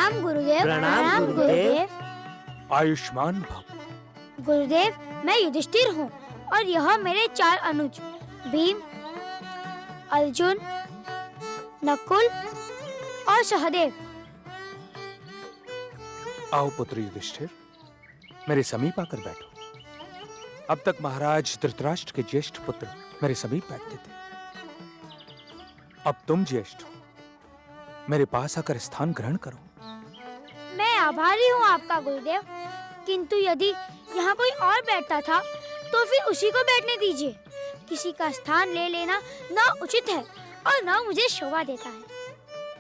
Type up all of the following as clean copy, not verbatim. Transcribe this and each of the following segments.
प्रणाम गुरुदेव। प्रणाम गुरुदेव। आयुष्मान भव। गुरुदेव, मैं युधिष्ठिर हूँ और यह मेरे 4 अनुज भीम, अर्जुन, नकुल और सहदेव। आओ पुत्र युधिष्ठिर, मेरे समीप आकर बैठो। अब तक महाराज धृतराष्ट्र के ज्येष्ठ पुत्र मेरे समीप बैठते थे। अब तुम ज्येष्ठ हो, मेरे पास आकर स्थान ग्रहण करो। मैं आभारी हूँ आपका गुरुदेव, किंतु यदि यहाँ कोई और बैठता था तो फिर उसी को बैठने दीजिए। किसी का स्थान ले लेना न उचित है और न मुझे शोभा देता है।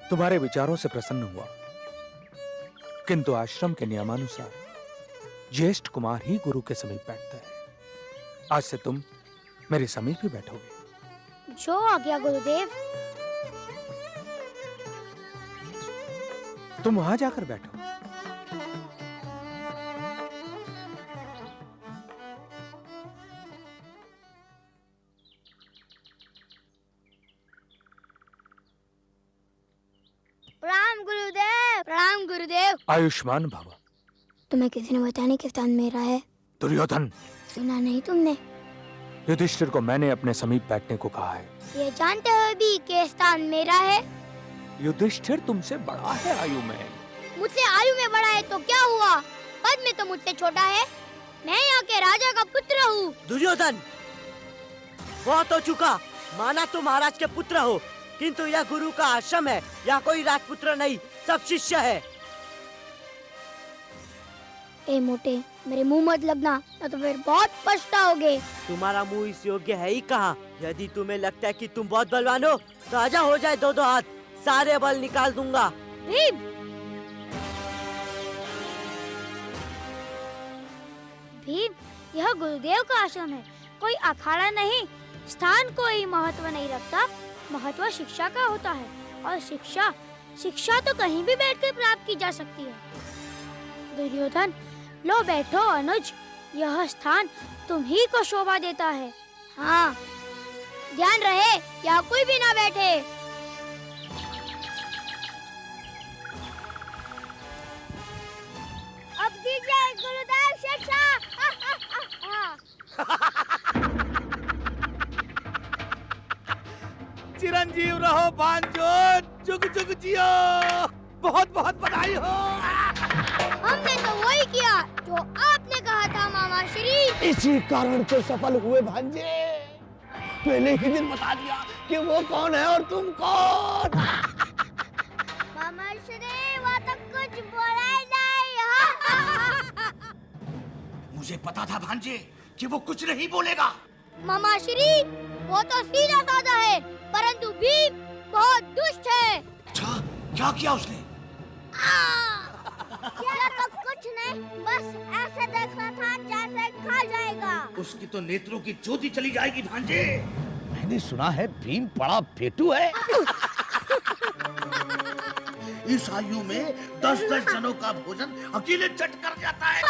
तुम्हारे विचारों से प्रसन्न हुआ, किंतु आश्रम के नियमानुसार ज्येष्ठ कुमार ही गुरु के समीप बैठता है। आज से तुम मेरे समीप ही बैठोगे। जो आज्ञा गुरुदेव। तुम वहां जाकर बैठो। प्रणाम गुरुदेव। प्रणाम गुरुदेव। आयुष्मान भव। तुम्हें किसी ने बताया नहीं कि स्थान मेरा है? दुर्योधन, सुना नहीं तुमने? युधिष्ठिर को मैंने अपने समीप बैठने को कहा है। ये जानते हो भी कि स्थान मेरा है? युधिष्ठिर तुमसे बड़ा है आयु में। मुझसे आयु में बड़ा है तो क्या हुआ? पद में तो मुझसे छोटा है। मैं यहाँ के राजा का पुत्र हूँ। दुर्योधन, बहुत हो चुका। माना तुम महाराज के पुत्र हो, किंतु यह गुरु का आश्रम है। यहाँ कोई राजपुत्र नहीं, सब शिष्य है। ए मोटे, मेरे मुंह मत लगना, न तो फिर बहुत पछताओगे। तुम्हारा मुंह इस योग्य है ही कहाँ। यदि तुम्हें लगता है कि तुम बहुत बलवान हो तो आजा, हो जाए 2-2 हाथ, सारे बल निकाल दूंगा। भीम, भीम, यह गुरुदेव का आश्रम है, कोई अखाड़ा नहीं। स्थान कोई महत्व नहीं रखता, महत्व शिक्षा का होता है। और शिक्षा तो कहीं भी बैठकर प्राप्त की जा सकती है। दुर्योधन, लो बैठो अनुज, यह स्थान तुम ही को शोभा देता है। हाँ, ध्यान रहे यहाँ कोई भी ना बैठे। अब दीजिए गुरुदेव शिक्षा। चिरंजीव रहो भांजो, जुग जुग जियो। बहुत बहुत बधाई हो। हमने तो वही किया जो आपने कहा था मामा श्री। इसी कारण तो सफल हुए भांजे। पहले ही दिन बता दिया कि वो कौन है और तुम कौन। मामा श्री, वो तो कुछ बोला ही नहीं। मुझे पता था भांजे कि वो कुछ नहीं बोलेगा। मामा श्री, वो तो सीधा साधा है, परंतु भीम बहुत दुष्ट है। अच्छा, क्या किया उसने? क्या तो कुछ नहीं, बस ऐसे देख रहा था जैसे खा जाएगा। उसकी तो नेत्रों की ज्योति चली जाएगी भांजे। मैंने सुना है भीम बड़ा फेटू है। इस आयु में 10-10 जनों का भोजन अकेले चट कर जाता है।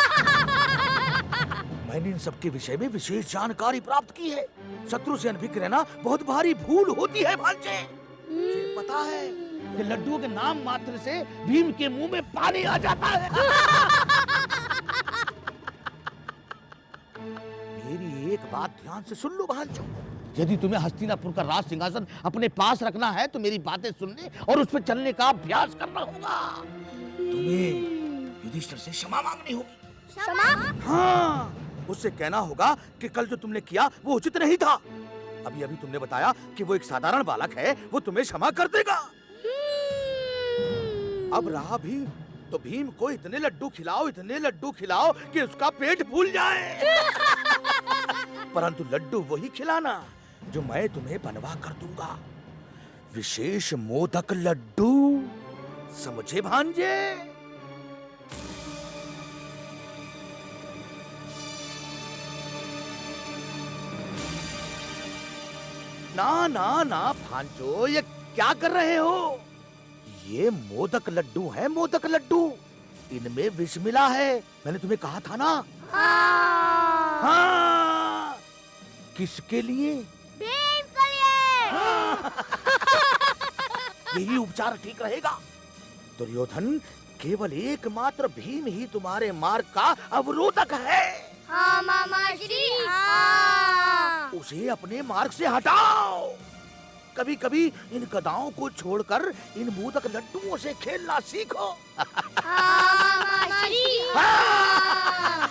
मैंने इन सब के विषय में विशेष जानकारी प्राप्त की है। शत्रु से अनभिज्ञ रहना बहुत भारी भूल होती है भांजे। मुझे पता है कि लड्डुओं के नाम मात्र से भीम के मुंह में पानी आ जाता है। मेरी एक बात ध्यान से सुन लो भांजो। यदि तुम्हें हस्तिनापुर का राज सिंहासन अपने पास रखना है तो मेरी बातें सुनने और उस पर चलने का अभ्यास करना होगा। तुम्हें युधिष्ठिर से क्षमा मांगनी होगी। क्षमा? हाँ, उससे कहना होगा कि कल जो तुमने किया वो उचित नहीं था। अभी अभी तुमने बताया कि वो एक साधारण बालक है, वो तुम्हें क्षमा कर देगा। अब रहा भीम, तो भीम को इतने लड्डू खिलाओ कि उसका पेट फूल जाए। परंतु लड्डू वही खिलाना जो मैं तुम्हें बनवा कर दूंगा। विशेष मोदक लड्डू, समझे भांजे? ना ना ना भांजो, ये क्या कर रहे हो? ये मोदक लड्डू है, मोदक लड्डू। इनमें विष मिला है, मैंने तुम्हें कहा था ना। हाँ। किसके लिए? भीम के लिए। यही उपचार ठीक रहेगा। दुर्योधन, केवल एकमात्र भीम ही तुम्हारे मार्ग का अवरोधक है। हाँ मामा श्री, हाँ। उसे अपने मार्ग से हटाओ। कभी कभी इन गधाओं को छोड़कर इन मोदक लड्डुओं से खेलना सीखो। हाँ मामा श्री, हाँ।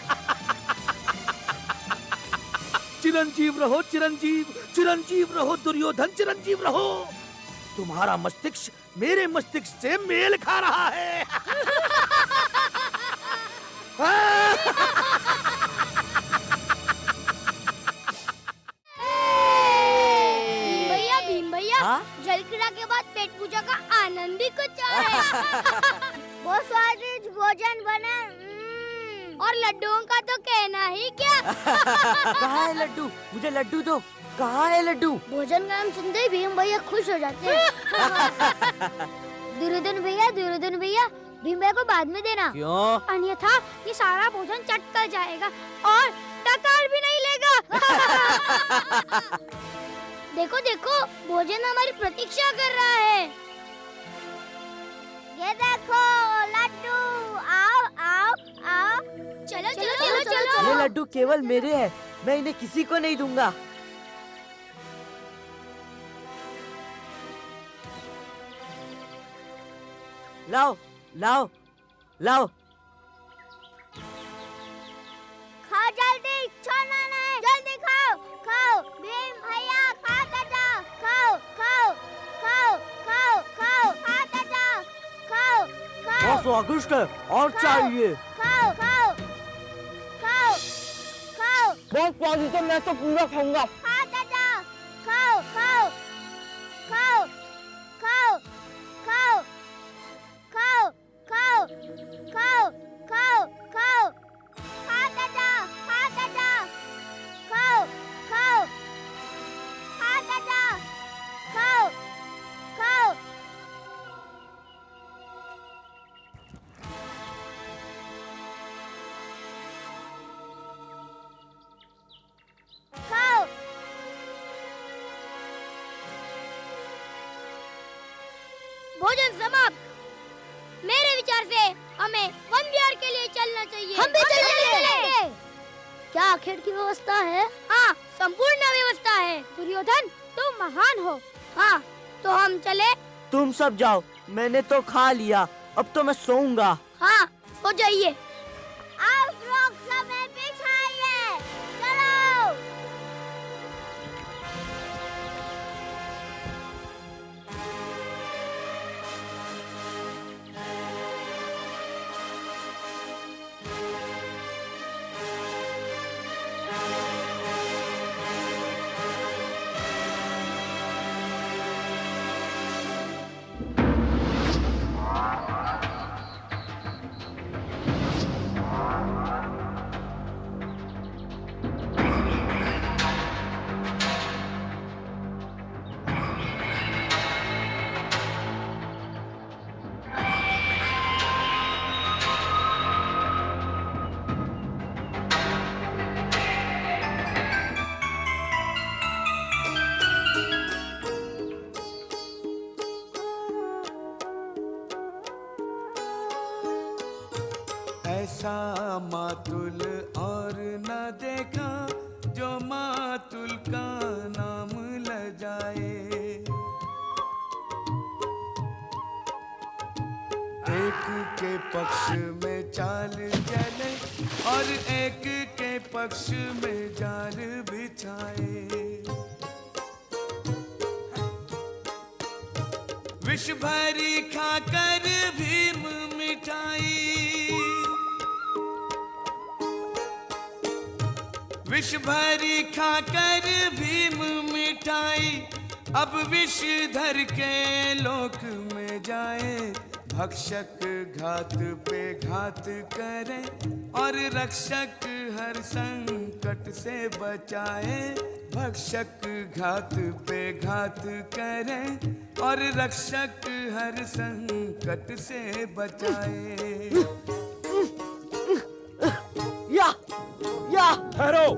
चिरंजीव रहो चिरंजीव, चिरंजीव रहो दुर्योधन, चिरंजीव रहो। तुम्हारा मस्तिष्क मेरे मस्तिष्क से मेल खा रहा है। भीम भैया, हाँ? जल क्रीड़ा के बाद पेट पूजा का आनंद ही कुछ और है। बहुत स्वादिष्ट भोजन बना, और लड्डुओं का तो कहना ही क्या। कहाँ है लड्डू? मुझे लड्डू दो। कहाँ है लड्डू? भोजन का नाम सुनते ही भीम भैया खुश हो जाते हैं। दुर्योधन भैया, भीम भैया को बाद में देना। क्यों? अन्यथा ये सारा भोजन चट कर जाएगा और डकार भी नहीं लेगा। देखो देखो, भोजन हमारी प्रतीक्षा कर रहा है। ये देखो लड्डू, आओ आओ आओ। चलो चलो चलो। ये लड्डू केवल मेरे हैं, मैं इन्हें किसी को नहीं दूंगा। लाओ लाओ लाओ। खाओ जल्दी, छोड़ना नहीं, जल्दी खाओ खाओ। भीम भैया खाता जाओ, खाओ खाओ खाओ खाओ खाओ, खाता जाओ, खाओ खाओ बहुत स्वादिष्ट है, और चाहिए। खाओ खाओ खाओ खाओ, बहुत स्वादिष्ट है, मैं तो पूरा खाऊंगा। खाता जाओ, खाओ खाओ खाओ खाओ खाओ खाओ खाओ खाओ खाओ खाओ, खाता जाओ, खाओ खाओ खाता जाओ, खाओ खाओ। खाओ। भोजन समाप्त। मेरे विचार से हमें वन विहार के लिए चलना चाहिए। हम भी चलेंगे। क्या आखिर की व्यवस्था है? हाँ, संपूर्ण व्यवस्था है। दुर्योधन, तुम महान हो। हाँ, तो हम चले। तुम सब जाओ, मैंने तो खा लिया, अब तो मैं सोऊंगा। हाँ, सो जाइए। आप लोग समय बिछाइए, चलो। ऐसा मातुल और न देखा, जो मातुल का नाम ल जाए। एक के पक्ष में चाल चले और एक के पक्ष में जाल बिछाए। विष भरी खाकर भीम मिठाई, विष भरी खाकर भीम मिठाई, अब विष धर के लोक में जाए। भक्षक घात पे घात करे और रक्षक हर संकट से बचाए। भक्षक घात पे घात करे और रक्षक हर संकट से बचाए। या ठहरो।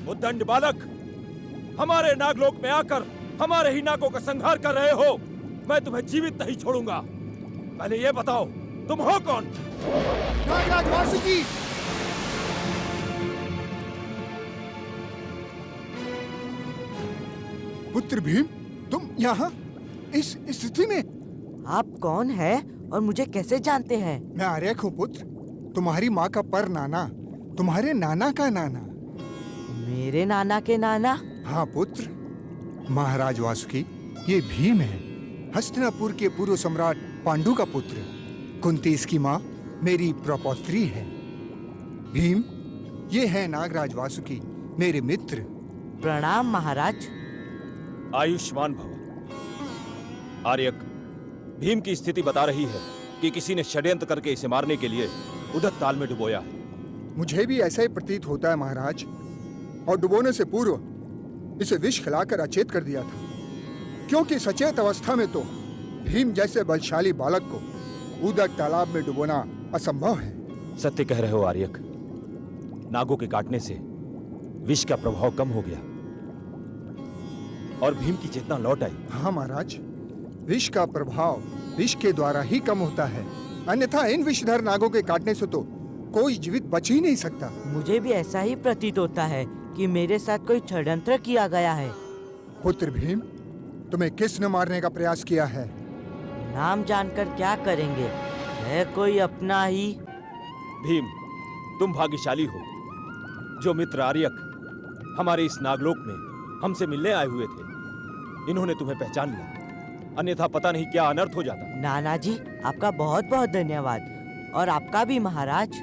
उद्दंड बालक, हमारे नागलोक में आकर हमारे ही नागों का संहार कर रहे हो। मैं तुम्हें जीवित नहीं छोड़ूंगा। पहले ये बताओ, तुम हो कौन? नागराज वासुकी! पुत्र भीम, तुम यहाँ इस स्थिति में? आप कौन है और मुझे कैसे जानते हैं? मैं आर्यक हूँ पुत्र, तुम्हारी माँ का पर नाना, तुम्हारे नाना का नाना। मेरे नाना के नाना? हाँ पुत्र, महाराज वासुकी, ये भीम है, हस्तिनापुर के पूर्व सम्राट पांडु का पुत्र। कुंती इसकी माँ मेरी प्रपौत्री है। भीम, ये है नागराज वासुकी, मेरे मित्र। प्रणाम महाराज। आयुष्मान भव। आर्यक, भीम की स्थिति बता रही है कि किसी ने षड्यंत्र करके इसे मारने के लिए उदक ताल में डुबोया है। मुझे भी ऐसा ही प्रतीत होता है महाराज, और डुबोने से पूर्व इसे विष खिलाकर अचेत कर दिया था, क्योंकि सचेत अवस्था में तो भीम जैसे बलशाली बालक को उदक तालाब में डुबोना असंभव है। सत्य कह रहे हो आर्यक। नागों के काटने से विष का प्रभाव कम हो गया और भीम की चेतना लौट आई। हाँ महाराज, विष का प्रभाव विष के द्वारा ही कम होता है, अन्यथा इन विषधर नागों के काटने से तो कोई जीवित बच ही नहीं सकता। मुझे भी ऐसा ही प्रतीत होता है कि मेरे साथ कोई षड्यंत्र किया गया है। पुत्र भीम, तुम्हें किसने मारने का प्रयास किया है? नाम जानकर क्या करेंगे, है कोई अपना ही। भीम, तुम भाग्यशाली हो। जो मित्र आर्यक हमारे इस नागलोक में हमसे मिलने आए हुए थे, इन्होंने तुम्हें पहचान लिया, अन्यथा पता नहीं क्या अनर्थ हो जाता। नाना जी, आपका बहुत बहुत धन्यवाद, और आपका भी महाराज।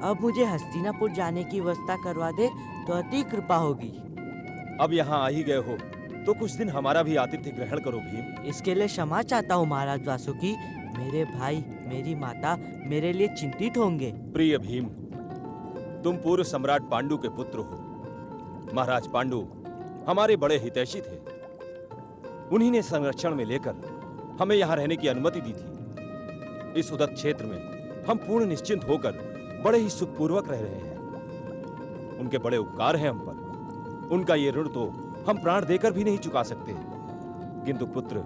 अब मुझे हस्तिनापुर जाने की व्यवस्था करवा दे तो अति कृपा होगी। अब यहाँ आ ही गए हो तो कुछ दिन हमारा भी आतिथ्य ग्रहण करो भीम। इसके लिए क्षमा चाहता हूँ महाराज वासुकी। मेरे भाई, मेरी माता मेरे लिए चिंतित होंगे। प्रिय भीम, तुम पूर्व सम्राट पांडु के पुत्र हो। महाराज पांडु हमारे बड़े हितैषी थे। उन्हीं ने संरक्षण में लेकर हमें यहाँ रहने की अनुमति दी थी। इस उदक क्षेत्र में हम पूर्ण निश्चिंत होकर बड़े ही सुखपूर्वक रह रहे हैं। उनके बड़े उपकार हैं हम पर। उनका ये ऋण तो हम प्राण देकर भी नहीं चुका सकते। किंतु पुत्र,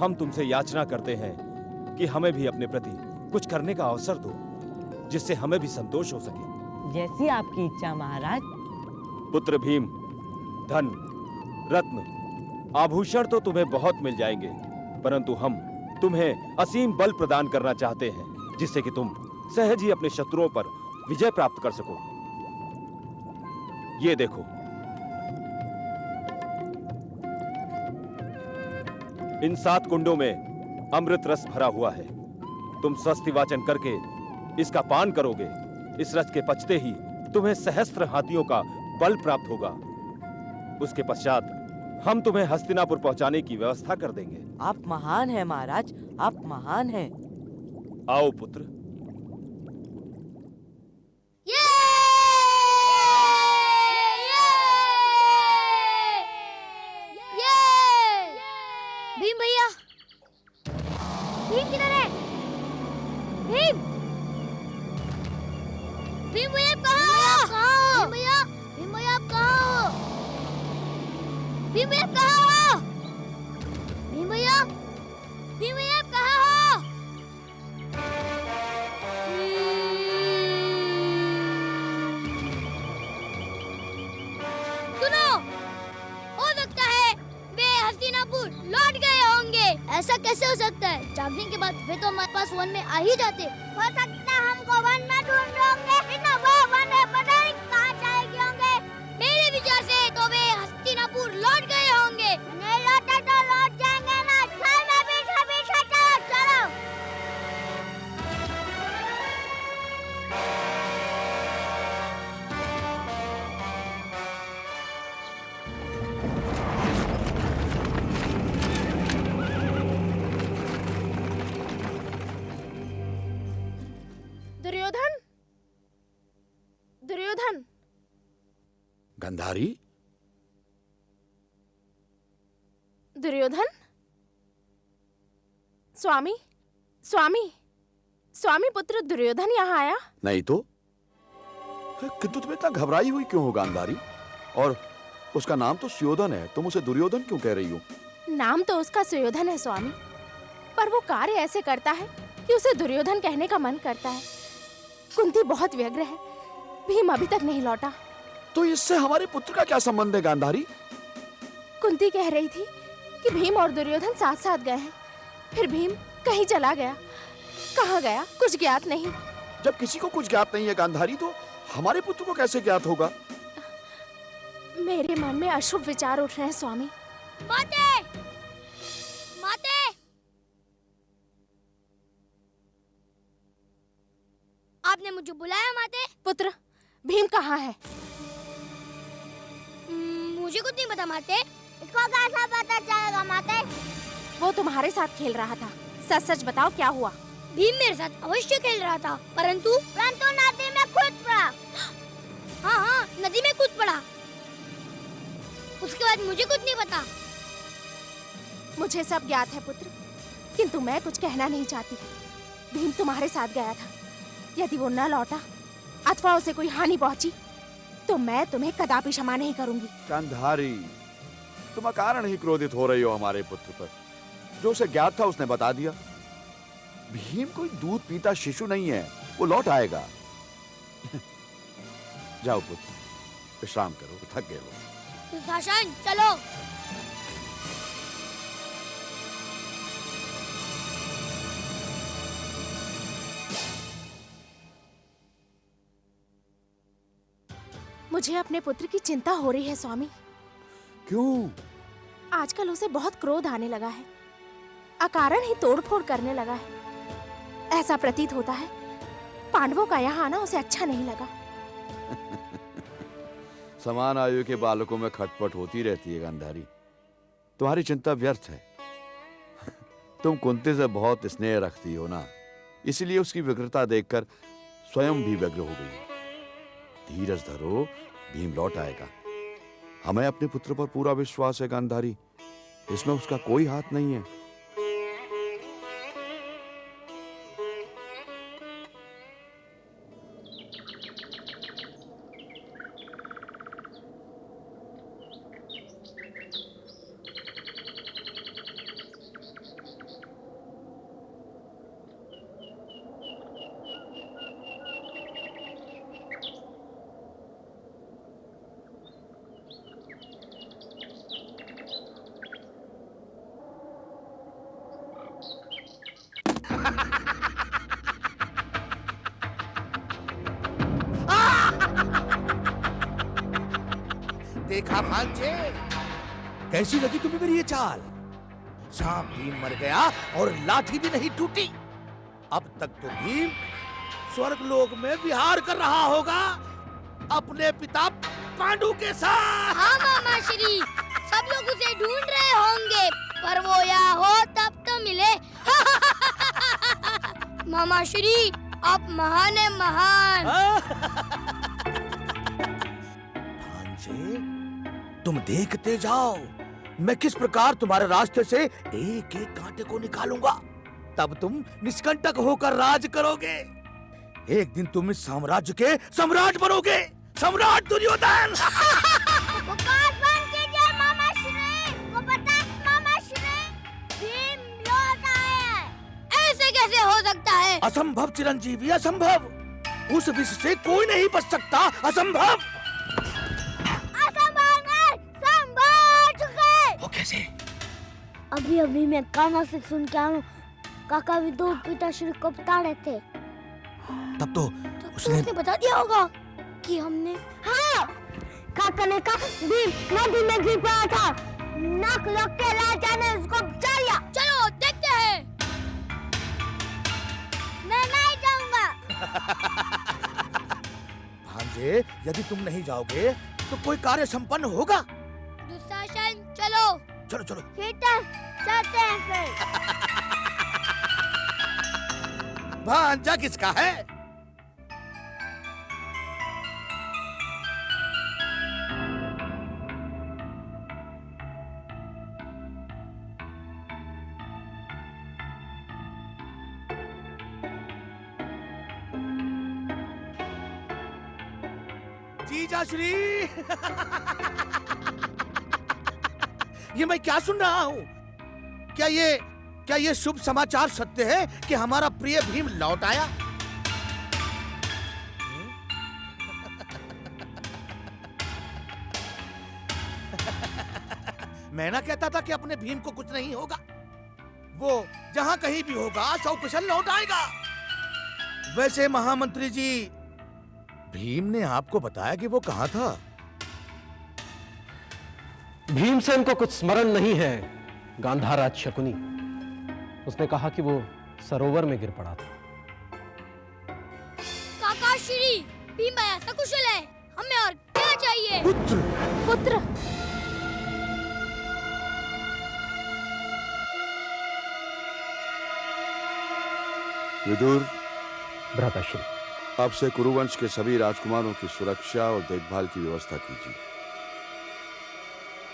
हम तुमसे याचना करते हैं कि हमें भी अपने प्रति कुछ करने का अवसर दो, जिससे हमें भी संतोष हो सके। जैसी आपकी इच्छा महाराज। पुत्र भीम, धन, रत्न, आभूषण तो तुम्हें बहुत मिल जाएंगे, परंतु हम तुम्हें असीम बल प्रदान करना चाहते हैं, जिससे कि तुम सहज ही अपने शत्रुओं पर विजय प्राप्त कर सको। ये देखो, इन 7 कुंडों में अमृत रस भरा हुआ है। तुम स्वस्ति वाचन करके इसका पान करोगे। इस रस के पचते ही तुम्हें सहस्त्र हाथियों का बल प्राप्त होगा। उसके पश्चात हम तुम्हें हस्तिनापुर पहुंचाने की व्यवस्था कर देंगे। आप महान हैं महाराज, आप महान हैं। आओ पुत्र। भीम भैया, भीम किधर है? भीम, भीम भैया आप कहाँ हो? भीम भैया, भीम भैया आप कहाँ हो? भीम भैया आप कहाँ हो? भीम भैया, भीम भैया आप कहाँ हो? सुनो, हो सकता है वे हस्तिनापुर लौट गए होंगे। ऐसा कैसे हो सकता है? जागने के बाद वे तो हमारे पास वन में आ ही जाते। हो सकता है हमको वन में ढूंढ रहे होंगे। इतना बड़ा वन है, पता नहीं कहाँ चले होंगे। मेरे विचार से तो वे हस्तिनापुर लौट गए होंगे। नहीं लौटे तो लौट जाएंगे ना। चलो पीछे पीछे चलो। दुर्योधन, दुर्योधन, गंधारी, दुर्योधन, स्वामी, स्वामी, स्वामी पुत्र दुर्योधन यहाँ आया? नहीं तो, किंतु तुम इतना घबराई हुई क्यों हो गांधारी? और उसका नाम तो सुयोधन है, तुम उसे दुर्योधन क्यों कह रही हो? नाम तो उसका सुयोधन है स्वामी, पर वो कार्य ऐसे करता है कि उसे दुर्योधन कहने का मन करता है। कुंती बहुत व्यग्र है, भीम अभी तक नहीं लौटा। तो इससे हमारे पुत्र का क्या संबंध है गांधारी? कुंती कह रही थी कि भीम और दुर्योधन साथ साथ गए हैं, फिर भीम कहीं चला गया। कहाँ गया कुछ ज्ञात नहीं। जब किसी को कुछ ज्ञात नहीं है गांधारी, तो हमारे पुत्र को कैसे ज्ञात होगा? मेरे मन में अशुभ विचार उठ रहे हैं स्वामी। माते! माते! आपने मुझे बुलाया माते? पुत्र, भीम कहाँ है? मुझे कुछ नहीं पता माते। इसको कैसा पता चलेगा माते? वो तुम्हारे साथ खेल रहा था, सच सच बताओ क्या हुआ? भीम मेरे साथ अवश्य खेल रहा था, परंतु नदी में कूद पड़ा। हाँ, नदी में कूद पड़ा। उसके बाद मुझे कुछ नहीं पता। मुझे सब ज्ञात है पुत्र, किंतु मैं कुछ कहना नहीं चाहती। भीम तुम्हारे साथ गया था, यदि वो न लौटा अथवा उसे कोई हानि पहुंची तो मैं तुम्हें कदापि क्षमा नहीं करूंगी। गांधारी, तुम अकारण ही क्रोधित हो रही हो हमारे पुत्र पर। जो उसे ज्ञात था उसने बता दिया। भीम कोई दूध पीता शिशु नहीं है, वो लौट आएगा। जाओ पुत्र, विश्राम करो, थक गए हो। दुशासन, चलो। मुझे अपने पुत्र की चिंता हो रही है स्वामी। क्यों? आजकल उसे बहुत क्रोध आने लगा है, अकारण ही तोड़फोड़ करने लगा है। ऐसा प्रतीत होता है पांडवों का यहाँ आना उसे अच्छा नहीं लगा। समान आयु के बालकों में खटपट होती रहती है गांधारी। तुम्हारी चिंता व्यर्थ है। तुम कुंती से बहुत स्नेह रखती हो ना, इसलिए उसकी व्यग्रता देखकर स्वयं भी व्यग्र हो गई। धीरज धरो, भीम लौट आएगा। हमें अपने पुत्र पर पूरा विश्वास है गांधारी, इसमें उसका कोई हाथ नहीं है। देखा भांजे, कैसी लगी तुम्हें मेरी ये चाल? सांप भीम मर गया और लाठी भी नहीं टूटी। अब तक तो भीम स्वर्गलोक में विहार कर रहा होगा अपने पिता पांडु के साथ। हाँ मामा श्री, सब लोग उसे ढूंढ रहे होंगे, पर वो यहाँ हो तब तो मिले। मामा श्री, आप महान है, महान। भांजे, तुम देखते जाओ, मैं किस प्रकार तुम्हारे रास्ते से एक एक कांटे को निकालूंगा। तब तुम निष्कंटक होकर राज करोगे। एक दिन तुम इस साम्राज्य के सम्राट बनोगे, सम्राट दुर्योधन। मामा श्री, वो बता मामा श्री, भीम लौट आया है। ऐसे कैसे हो सकता है? असंभव चिरंजीवी, असंभव। उस विष से कोई नहीं बच सकता, असंभव। अभी अभी मैं कान्हा से सुन के आया, काका भी दो पिताश्री को बता रहे थे। तब तो उसने बता दिया होगा कि हमने। हाँ, काका ने कहा भीम नदी में गिर पड़ा था, नाक लग के राजा ने उसको बचा लिया। चलो देखते हैं। मैं नहीं जाऊंगा। भांजे, यदि तुम नहीं जाओगे तो कोई कार्य संपन्न होगा? दुशासन, चलो। चलो चलो। चलते हैं फिर। भांजा किसका है? जीजा श्री ये मैं क्या सुन रहा हूँ? क्या ये शुभ समाचार सत्य है कि हमारा प्रिय भीम लौट आया? मैं ना कहता था कि अपने भीम को कुछ नहीं होगा। वो जहां कहीं भी होगा सकुशल लौट आएगा। वैसे महामंत्री जी, भीम ने आपको बताया कि वो कहां था? भीमसेन को कुछ स्मरण नहीं है गांधाराज शकुनी। उसने कहा कि वो सरोवर में गिर पड़ा था। काका श्री, भीम भाई सकुशल है, हमें और क्या चाहिए? पुत्र विदुर, भ्राताश्री, अब से कुरुवंश के सभी राजकुमारों की सुरक्षा और देखभाल की व्यवस्था कीजिए।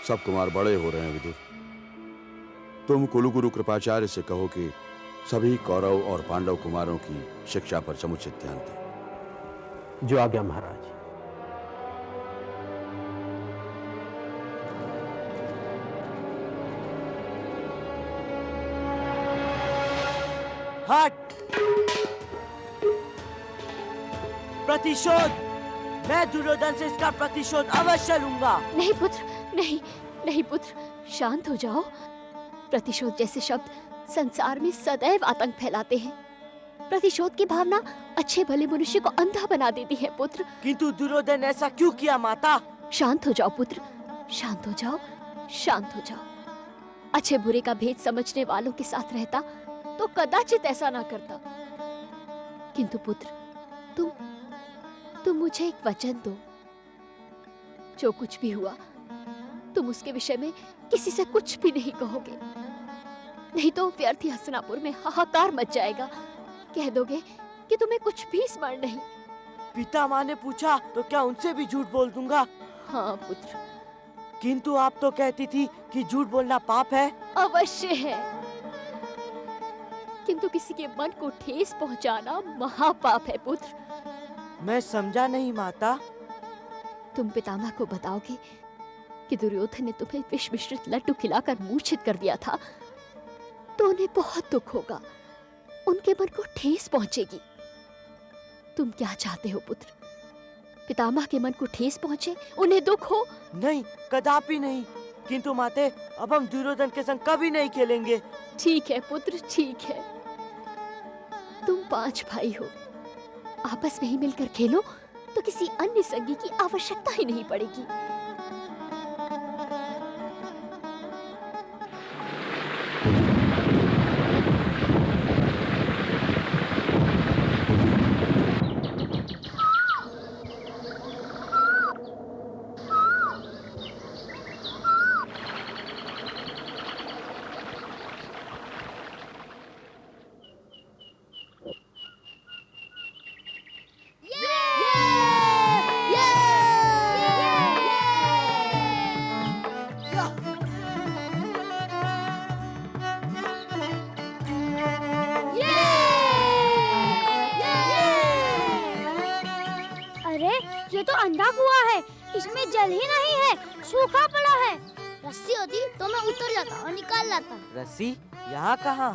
सब कुमार बड़े हो रहे हैं विदुर। तुम कुलगुरु कृपाचार्य से कहो कि सभी कौरव और पांडव कुमारों की शिक्षा पर समुचित ध्यान दें। जो आज्ञा महाराज। हट! प्रतिशोध! मैं दुर्योधन से इसका प्रतिशोध अवश्य लूंगा। नहीं पुत्र, नहीं, नहीं पुत्र, शांत हो जाओ। प्रतिशोध जैसे शब्द संसार में सदैव आतंक फैलाते हैं। प्रतिशोध की भावना अच्छे भले मनुष्य को अंधा बना देती है पुत्र। किंतु दुर्योधन ऐसा क्यों किया माता? शांत हो जाओ पुत्र, शांत हो जाओ, शांत हो जाओ। अच्छे बुरे का भेद समझने वालों के साथ रहता तो कदाचित ऐसा ना करता। किंतु पुत्र, तुम मुझे एक वचन दो। जो कुछ भी हुआ तुम उसके विषय में किसी से कुछ भी नहीं कहोगे, नहीं तो व्यर्थ ही हस्तिनापुर में हाहाकार मच जाएगा। कह दोगे कि तुम्हें कुछ भी स्मरण नहीं। पिता माँ ने पूछा तो क्या उनसे भी झूठ बोल दूंगा? हाँ पुत्र। किंतु आप तो कहती थी कि झूठ बोलना पाप है। अवश्य है, किंतु किसी के मन को ठेस पहुंचाना महापाप है पुत्र। मैं समझा नहीं माता। तुम पितामह को बताओगे कि दुर्योधन ने तुम्हें विष मिश्रित लड्डू खिलाकर मूर्छित कर दिया था तो उन्हें बहुत दुख होगा, उनके मन को ठेस पहुंचेगी। तुम क्या चाहते हो पुत्र? पितामह के मन को ठेस पहुंचे, उन्हें दुख हो? नहीं, कदापि नहीं। किंतु माते, अब हम दुर्योधन के संग कभी नहीं खेलेंगे। ठीक है पुत्र, ठीक है। तुम 5 भाई हो, आपस में ही मिलकर खेलो तो किसी अन्य संगी की आवश्यकता ही नहीं पड़ेगी। ये तो अंधा कुआं है, इसमें जल ही नहीं है, सूखा पड़ा है। रस्सी होती तो मैं उतर जाता और निकाल लाता। रस्सी? यहाँ कहाँ?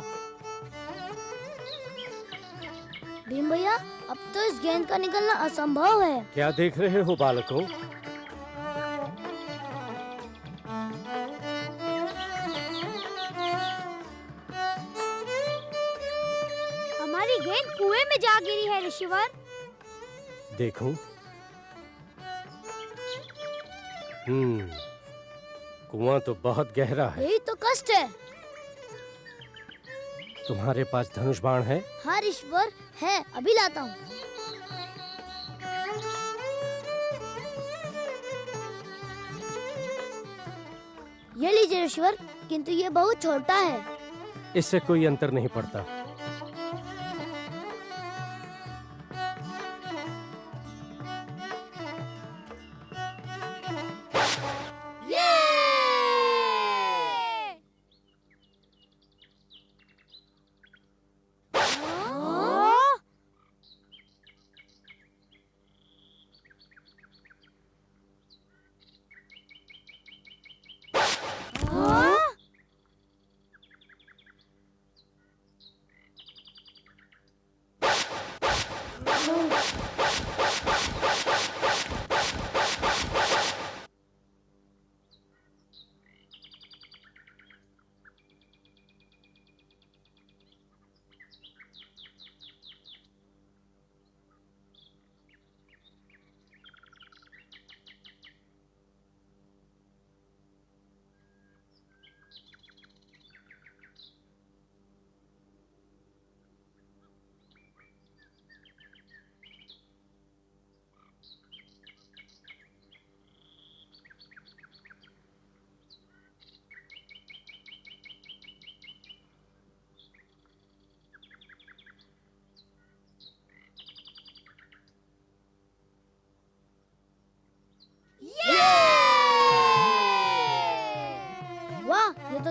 भीम भैया, अब तो इस गेंद का निकलना असंभव है। क्या देख रहे हो बालकों? हमारी गेंद कुएं में जा गिरी है ऋषिवर। देखूं? कुआं तो बहुत गहरा है। यही तो कष्ट है। तुम्हारे पास धनुष बाण है? हाँ ऋषिवर, है, अभी लाता हूँ। ये लीजिए ऋषिवर, किंतु ये बहुत छोटा है। इससे कोई अंतर नहीं पड़ता।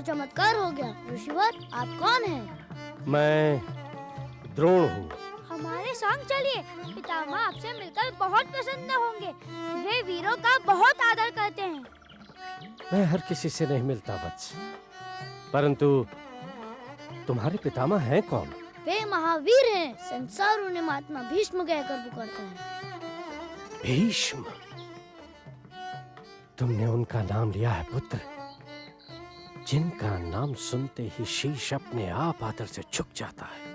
चमत्कार हो गया। ऋषिवर, आप कौन हैं? मैं द्रोण हूँ। हमारे संग चलिए। पितामह आपसे मिलकर बहुत प्रसन्न होंगे। वे वीरों का बहुत आदर करते हैं। मैं हर किसी से नहीं मिलता वत्स, परंतु तुम्हारे पितामह हैं कौन? वे महावीर हैं। संसार उन्हें महात्मा भीष्म कहकर पुकारता है। भीष्म? तुमने उनका नाम लिया है पुत्र, जिनका नाम सुनते ही शीश अपने आप आदर से झुक जाता है।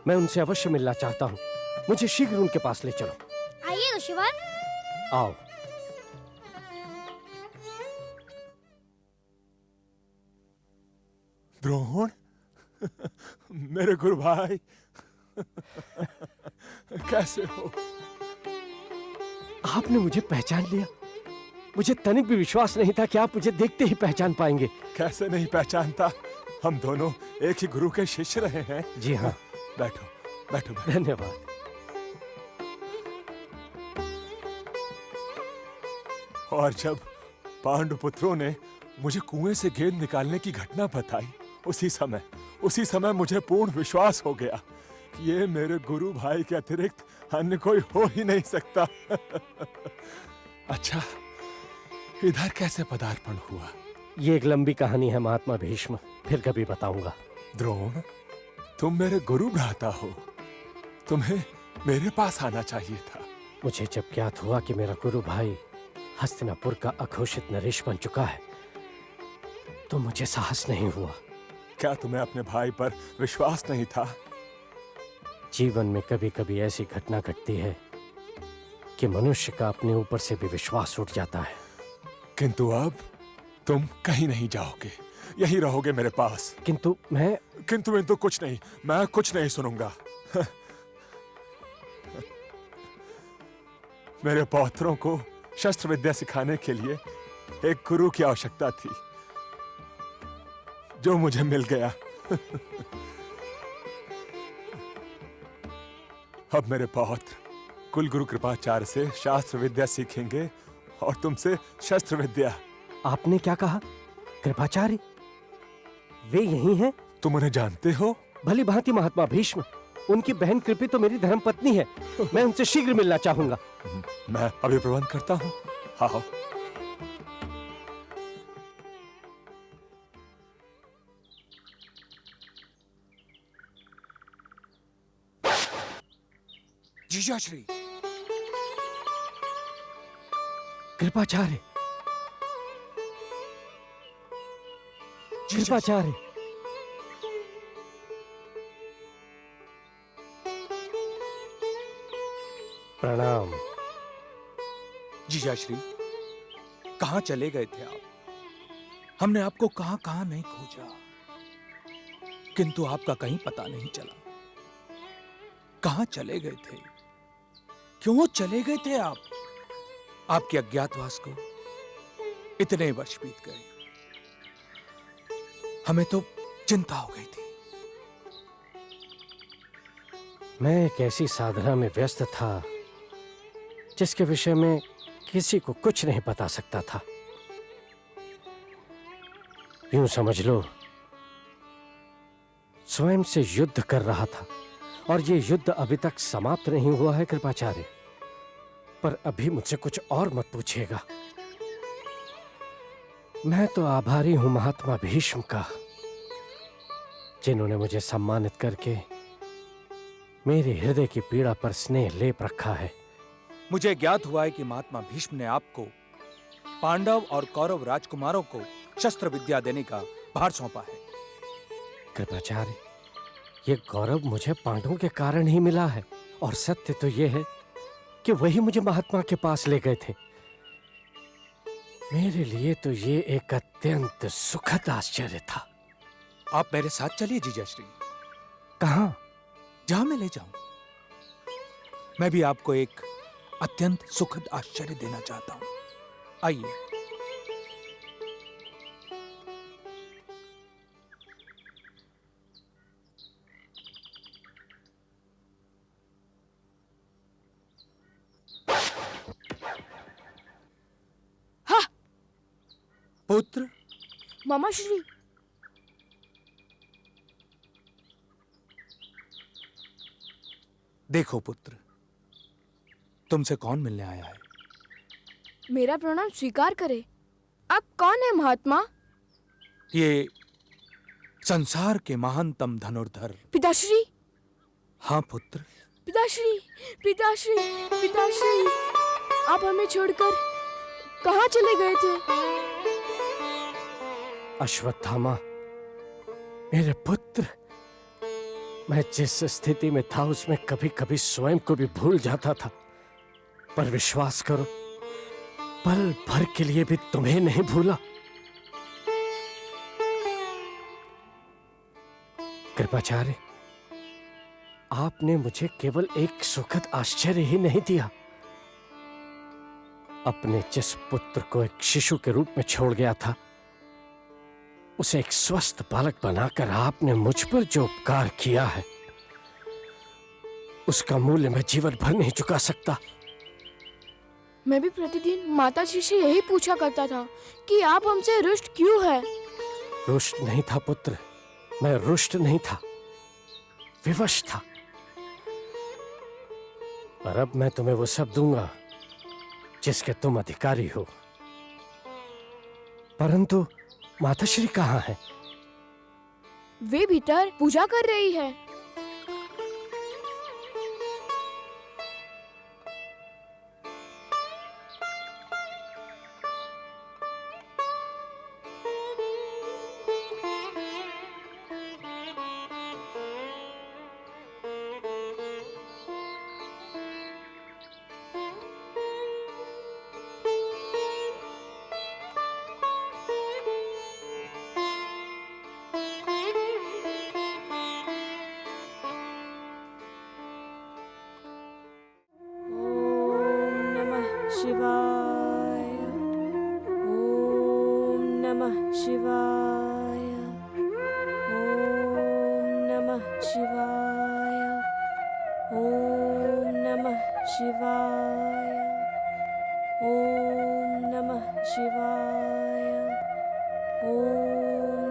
मैं उनसे अवश्य मिलना चाहता हूँ। मुझे शीघ्र उनके पास ले चलो। आइए ऋषिवर। आओ। द्रोण, मेरे गुरु भाई, कैसे हो? आपने मुझे पहचान लिया। मुझे तनिक भी विश्वास नहीं था कि आप मुझे देखते ही पहचान पाएंगे। कैसे नहीं पहचानता? हम दोनों एक ही गुरु के शिष्य रहे हैं। जी हाँ। बैठो बैठो, बैठो। धन्यवाद। और जब पांडुपुत्रों ने मुझे कुएं से गेंद निकालने की घटना बताई, उसी समय मुझे पूर्ण विश्वास हो गया कि ये मेरे गुरु भाई के अतिरिक्त अन्य कोई हो ही नहीं सकता। अच्छा, इधर कैसे पदार्पण हुआ? ये एक लंबी कहानी है महात्मा भीष्म, फिर कभी बताऊंगा। द्रोण, तुम मेरे गुरु भ्राता हो, तुम्हें मेरे पास आना चाहिए था। मुझे जब ज्ञात हुआ कि मेरा गुरु भाई हस्तिनापुर का अघोषित नरेश बन चुका है, तो मुझे साहस नहीं हुआ। क्या तुम्हें अपने भाई पर विश्वास नहीं था? जीवन में कभी कभी ऐसी घटना घटती है कि मनुष्य का अपने ऊपर से भी विश्वास उठ जाता है। किंतु अब तुम कहीं नहीं जाओगे, यहीं रहोगे मेरे पास। किंतु मैं किंतु कुछ नहीं, मैं कुछ नहीं सुनूंगा। मेरे पौत्रों को शस्त्र विद्या सिखाने के लिए एक गुरु की आवश्यकता थी, जो मुझे मिल गया। अब मेरे पौत्र कुल गुरु कृपाचार्य से शास्त्र विद्या सीखेंगे और तुमसे शस्त्र विद्या। आपने क्या कहा? कृपाचार्य? वे यही हैं? तुम उन्हें जानते हो? भली भांति महात्मा भीष्म। उनकी बहन कृपी तो मेरी धर्म पत्नी है। मैं उनसे शीघ्र मिलना चाहूंगा। मैं अभी प्रबंध करता हूँ। आओ। जीजाश्री। कृपाचार्य, कृपाचार्य। प्रणाम। जीजाश्री, कहाँ चले गए थे आप? हमने आपको कहाँ कहाँ नहीं खोजा, किंतु आपका कहीं पता नहीं चला। कहाँ चले गए थे? क्यों चले गए थे आप? आपके अज्ञातवास को इतने वर्ष बीत गए, हमें तो चिंता हो गई थी। मैं एक ऐसी साधना में व्यस्त था जिसके विषय में किसी को कुछ नहीं बता सकता था। यूं समझ लो, स्वयं से युद्ध कर रहा था, और ये युद्ध अभी तक समाप्त नहीं हुआ है कृपाचार्य। पर अभी मुझसे कुछ और मत पूछिएगा। मैं तो आभारी हूं महात्मा भीष्म का, जिन्होंने मुझे सम्मानित करके मेरे हृदय की पीड़ा पर स्नेह लेप रखा है। मुझे ज्ञात हुआ है कि महात्मा भीष्म ने आपको पांडव और कौरव राजकुमारों को शस्त्र विद्या देने का भार सौंपा है। कृपाचार्य, ये गौरव मुझे पांडवों के कारण ही मिला है, और सत्य तो ये है कि वही मुझे महात्मा के पास ले गए थे। मेरे लिए तो ये एक अत्यंत सुखद आश्चर्य था। आप मेरे साथ चलिए जीजाश्री। कहां? जहां मैं ले जाऊं। मैं भी आपको एक अत्यंत सुखद आश्चर्य देना चाहता हूं। आइए। पुत्र, मामा श्री, देखो पुत्र, तुमसे कौन मिलने आया है? मेरा प्रणाम स्वीकार करे। आप कौन है महात्मा? ये संसार के महानतम धनुर्धर। पिताश्री। हाँ पुत्र। पिताश्री, पिताश्री, पिताश्री, आप हमें छोड़कर कहाँ चले गए थे? अश्वत्थामा, मेरे पुत्र, मैं जिस स्थिति में था उसमें कभी कभी स्वयं को भी भूल जाता था, पर विश्वास करो, पल भर के लिए भी तुम्हें नहीं भूला। कृपाचार्य, आपने मुझे केवल एक सुखद आश्चर्य ही नहीं दिया, अपने जिस पुत्र को एक शिशु के रूप में छोड़ गया था, उसे एक स्वस्थ बालक बनाकर आपने मुझ पर जो उपकार किया है, उसका मूल्य मैं जीवन भर नहीं चुका सकता। मैं भी प्रतिदिन माताजी से यही पूछा करता था कि आप हमसे रुष्ट क्यों है। रुष्ट नहीं था पुत्र, मैं रुष्ट नहीं था, विवश था। पर अब मैं तुम्हें वो सब दूंगा जिसके तुम अधिकारी हो। परंतु माताश्री कहाँ है? वे भीतर पूजा कर रही है। शिवाय, ओम नमः शिवाय, ओम नमः शिवाय, ओम नमः शिवाय, ओम नमः शिवाय, ओम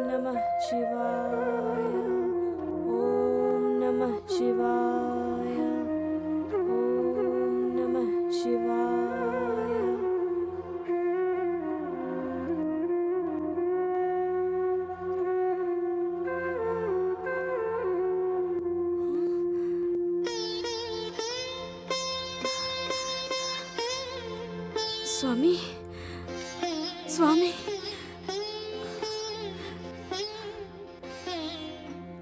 नमः शिवाय, ओम नमः शिवाय, ओम नमः शिवाय। स्वामी, स्वामी,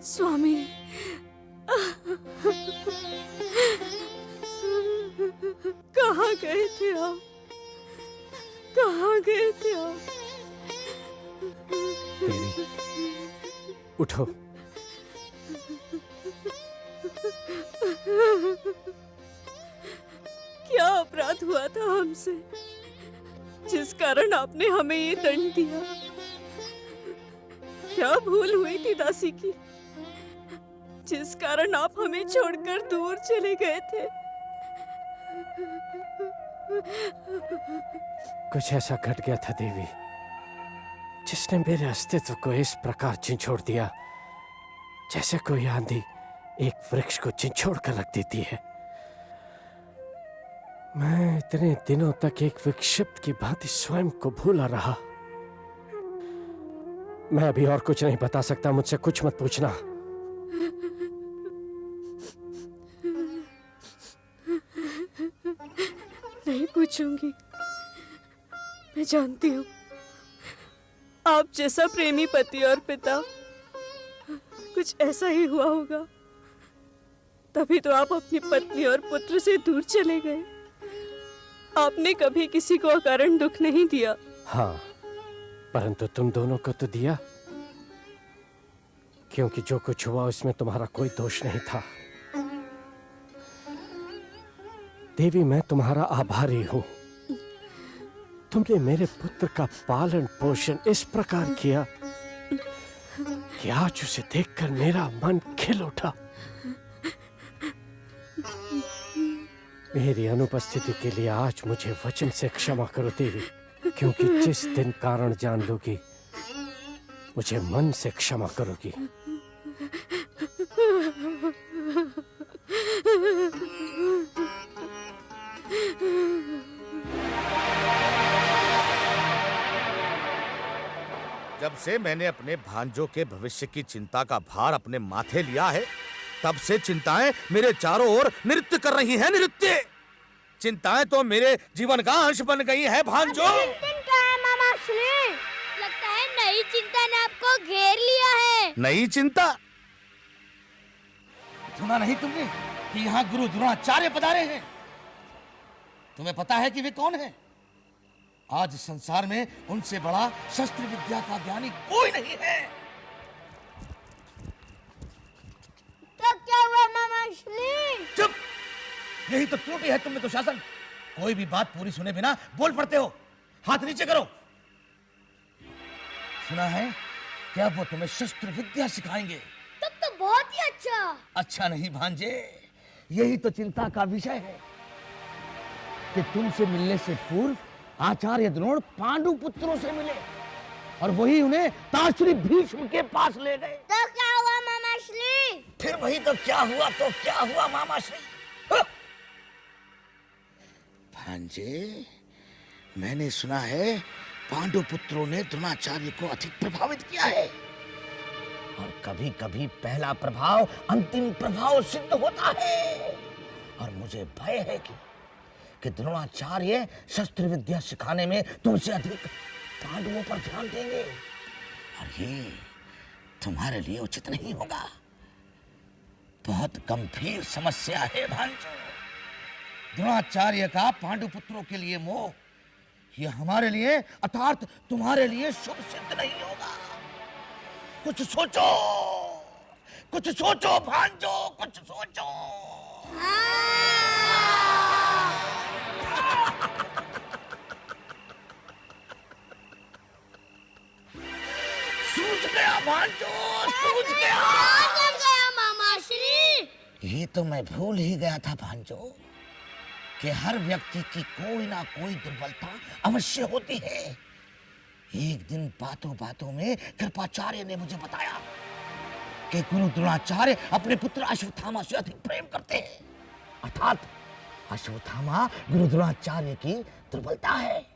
स्वामी, कहाँ गए थे आप? कहाँ गए थे आप? देवी, उठो। क्या अपराध हुआ था हमसे जिस कारण आपने हमें ये दंड दिया? क्या भूल हुई थी दासी की जिस कारण आप हमें छोड़कर दूर चले गए थे? कुछ ऐसा घट गया था देवी जिसने मेरे अस्तित्व को इस प्रकार झिंझोड़ दिया जैसे कोई आंधी एक वृक्ष को झिंझोड़ कर रख देती है। मैं इतने दिनों तक एक विक्षिप्त की भांति स्वयं को भूला रहा। मैं अभी और कुछ नहीं बता सकता, मुझसे कुछ मत पूछना। नहीं पूछूंगी। मैं जानती हूँ आप जैसा प्रेमी पति और पिता कुछ ऐसा ही हुआ होगा, तभी तो आप अपनी पत्नी और पुत्र से दूर चले गए। आपने कभी किसी को अकारण दुख नहीं दिया। हाँ, परंतु तुम दोनों को तो दिया, क्योंकि जो कुछ हुआ उसमें तुम्हारा कोई दोष नहीं था। देवी, मैं तुम्हारा आभारी हूं। तुमने मेरे पुत्र का पालन पोषण इस प्रकार किया कि आज उसे देखकर मेरा मन खिल उठा। मेरी अनुपस्थिति के लिए आज मुझे वचन से क्षमा करो देवी, क्योंकि जिस दिन कारण जान लोगी मुझे मन से क्षमा करोगी। से मैंने अपने भांजों के भविष्य की चिंता का भार अपने माथे लिया है, तब से चिंताएं मेरे चारों ओर नृत्य कर रही हैं, नृत्य। चिंताएं तो मेरे जीवन का अंश बन गई है भांजो। मामा श्री, लगता है नई चिंता ने आपको घेर लिया है। नई चिंता? सुना नहीं तुमने कि यहाँ गुरु द्रोणाचार्य पधारे हैं? तुम्हें पता है कि वे कौन हैं? आज संसार में उनसे बड़ा शस्त्र विद्या का ज्ञानी कोई नहीं है। तो क्या हुआ मामा श्री? चुप! यही तो त्रुटि है तुम में तो शासन। कोई भी बात पूरी सुने बिना बोल पड़ते हो। हाथ नीचे करो। सुना है क्या वो तुम्हें शस्त्र विद्या सिखाएंगे? तब तो बहुत ही अच्छा। अच्छा नहीं भांजे, यही तो चिंता का विषय है कि तुमसे मिलने से पूर्व आचार्य द्रोण पांडु पुत्रों से मिले और वही उन्हें ताश्री भीष्म के पास ले गए। तो क्या हुआ मामा श्री? फिर वही तो क्या हुआ मामा श्री। भांजे, मैंने सुना है पांडु पुत्रों ने द्रोणाचार्य को अधिक प्रभावित किया है और कभी कभी पहला प्रभाव अंतिम प्रभाव सिद्ध होता है। और मुझे भय है कि द्रोणाचार्य शस्त्र विद्या सिखाने में तुमसे अधिक पांडवों पर ध्यान देंगे और ये तुम्हारे लिए उचित नहीं होगा। बहुत गंभीर समस्या है भांजो। द्रोणाचार्य का पांडु पुत्रों के लिए मोह, ये हमारे लिए अर्थात तुम्हारे लिए शुभ सिद्ध नहीं होगा। कुछ सोचो भांजो, कुछ सोचो। सूझ गया भांजो, सूझ गया मामा श्री। ये तो मैं भूल ही गया था भांजो कि हर व्यक्ति की कोई ना कोई दुर्बलता अवश्य होती है। एक दिन बातों बातों में कृपाचार्य ने मुझे बताया कि गुरु द्रोणाचार्य अपने पुत्र अश्वत्थामा से अधिक प्रेम करते हैं, अर्थात अश्वत्थामा गुरु द्रोणाचार्य की दुर्बलता है।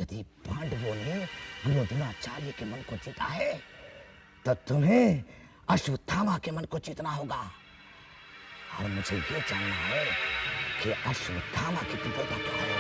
यदि पांडवों ने गुरु द्रोणाचार्य के मन को जीता है तो तुम्हें अश्वत्थामा के मन को जीतना होगा। और मुझे ये जानना है कि अश्वत्थामा की दुर्बलता क्या है।